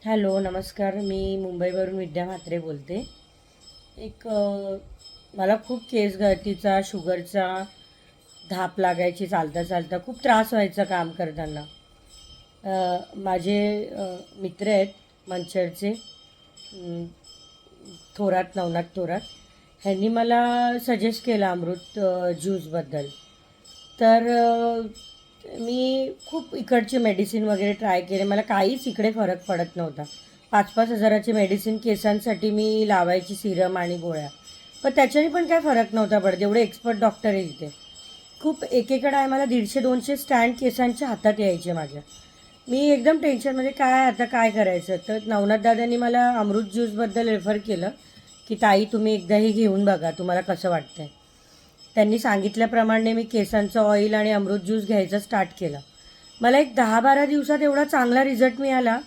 Hello नमस्कार. मी मुंबईवरून विद्या म्हात्रे बोलते. मला खूप केस गळतीचा, शुगरचा धाप लागायची चालता चालता. खूप त्रास व्हायचा काम करताना. माझे मित्र आहेत मंचरचे, थोरात, नवनाथ थोरात. ह्यांनी मला सजेस्ट केलं अमृत ज्यूसबद्दल. तर मी खूप इकडचे मेडिसिन वगैरे ट्राय केले. मला काहीच इकडे फरक पडत नव्हता. 5-5 हजाराचे मेडिसिन केसांसाठी मी लावायची, सिरम आणि गोळ्या. पण त्याच्याने पण काय फरक नव्हता पडत. एवढे एक्सपर्ट डॉक्टर आहे इथे. खूप एकेका टायमाला 150-200 स्टँड केसांच्या हातात यायचे माझ्या. मी एकदम टेन्शनमध्ये, काय आता काय करायचं. तर नवनाथ दादांनी मला अमृत ज्यूसबद्दल रेफर केलं की ताई तुम्ही एकदा हे घेऊन बघा, तुम्हाला कसं वाटतंय. त्यांनी सांगितल्याप्रमाणे मी केसांचं ऑइल आणि अमृत ज्यूस घ्यायचं स्टार्ट केलं. मला एक 10-12 दिवसात एवढा चांगला रिझल्ट मिळाला